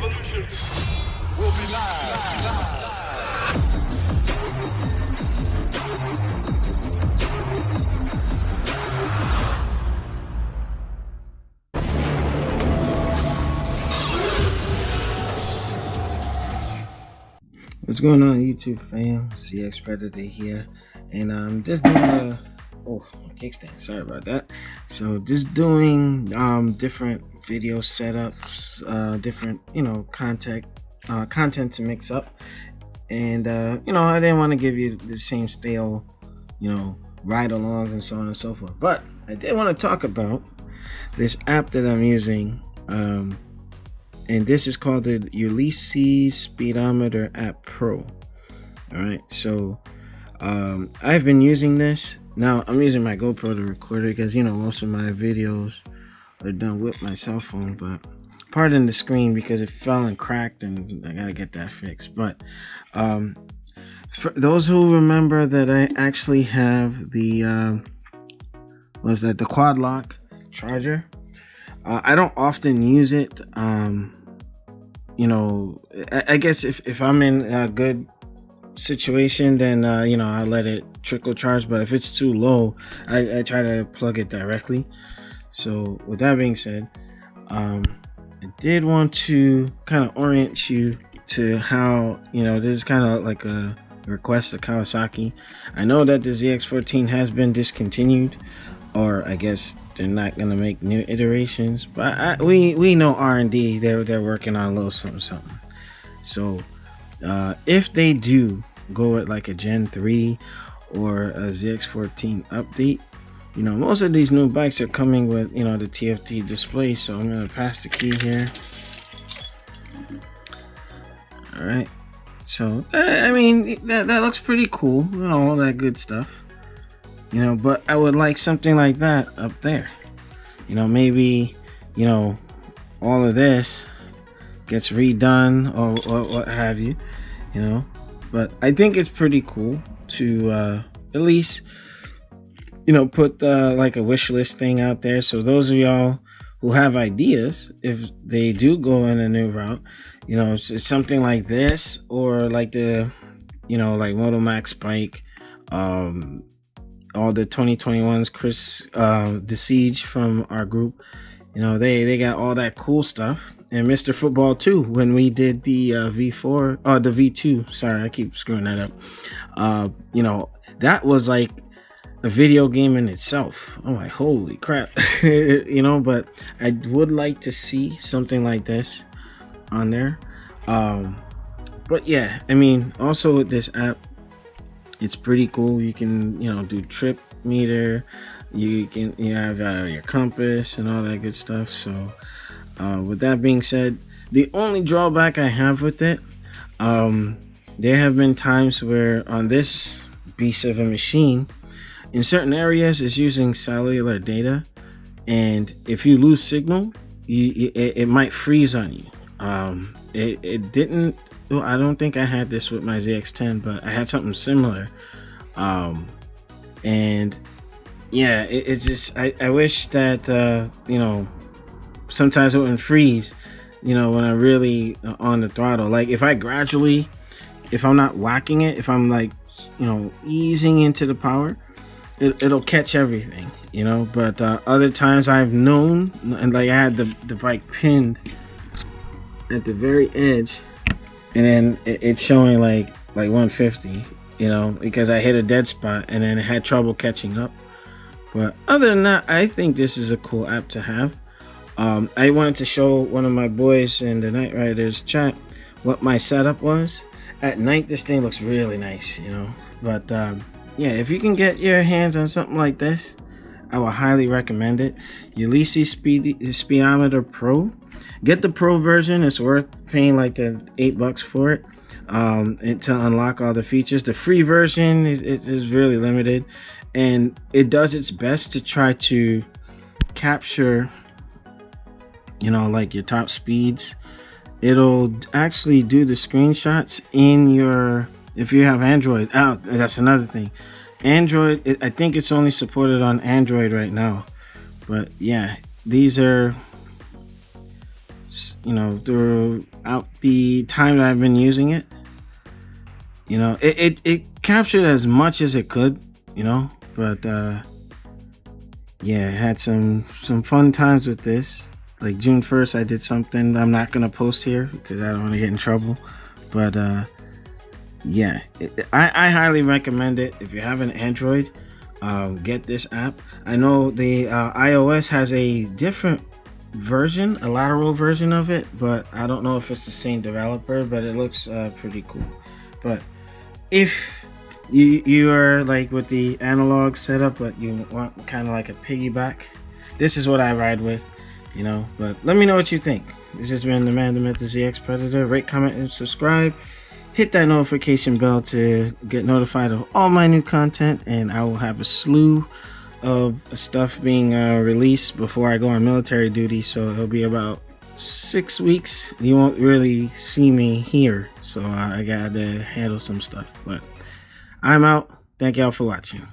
revolution will be live. What's going on, YouTube fam? ZX Predator here, and I'm just doing a kickstand. Sorry about that. So just doing different video setups, different content to mix up, and I didn't want to give you the same stale ride-alongs and so on and so forth. But I did want to talk about this app that I'm using. And this is called the Ulysse Speedometer App Pro. Alright, so I've been using this. Now I'm using my GoPro to record it because most of my videos are done with my cell phone, but pardon the screen because it fell and cracked and I gotta get that fixed. But for those who remember that I actually have the the quad lock charger. I don't often use it. I guess if I'm in a good situation, then I'll let it trickle charge. But if it's too low, I try to plug it directly. So with that being said, I did want to kind of orient you to how this is kind of like a request to Kawasaki. I know that the ZX14 has been discontinued, or I guess they're not gonna make new iterations, but we know R&D, they're working on a little something. So if they do go with like a Gen 3 or a ZX14 update, most of these new bikes are coming with the TFT display. So I'm gonna pass the key here. All right, so I mean that looks pretty cool, all that good stuff. But I would like something like that up there. Maybe, all of this gets redone or what have you, But I think it's pretty cool to at least, put like a wish list thing out there. So those of y'all who have ideas, if they do go in a new route, it's something like this, or like the, like Moto Max bike, all the 2021s, Chris the Siege from our group, they got all that cool stuff. And Mr. Football too, when we did the V4 or the V2, sorry, I keep screwing that up. That was like a video game in itself. I'm like, holy crap. But I would like to see something like this on there. But yeah, I mean, also with this app, it's pretty cool. You can do trip meter, you have your compass and all that good stuff. So with that being said, the only drawback I have with it, there have been times where on this beast of a machine, in certain areas it's using cellular data, and if you lose signal, it might freeze on you. It didn't. Well, I don't think I had this with my ZX10, but I had something similar. And yeah, it's just, I wish that, sometimes it wouldn't freeze, when I'm really on the throttle. Like if I'm not whacking it, if I'm like, easing into the power, it'll catch everything, but other times I've known, and like I had the bike pinned at the very edge, and then it's showing like 150, because I hit a dead spot and then it had trouble catching up. But other than that, I think this is a cool app to have. I wanted to show one of my boys in the Night Riders chat what my setup was. At night, this thing looks really nice, But yeah, if you can get your hands on something like this, I would highly recommend it. Ulysse Speedometer Pro. Get the Pro version. It's worth paying like the $8 for it, and to unlock all the features. The free version is really limited, and it does its best to try to capture, like your top speeds. It'll actually do the screenshots in your, if you have Android. Oh, that's another thing. Android, I think it's only supported on Android right now. But yeah, these are, they're out the time that I've been using it. You know, it captured as much as it could, you know, but yeah, I had some fun times with this. Like June 1st, I did something I'm not gonna post here because I don't want to get in trouble. But yeah, I highly recommend it. If you have an Android, get this app. I know the iOS has a different version, a lateral version of it, but I don't know if it's the same developer, but it looks pretty cool. But if you are like with the analog setup, but you want kind of like a piggyback, this is what I ride with, you know. But let me know what you think. This has been the Man, the Myth, the ZX Predator. Rate, comment, and subscribe. Hit that notification bell to get notified of all my new content, and I will have a slew of stuff being released before I go on military duty. So it'll be about 6 weeks. You won't really see me here, so I gotta handle some stuff. But I'm out. Thank y'all for watching.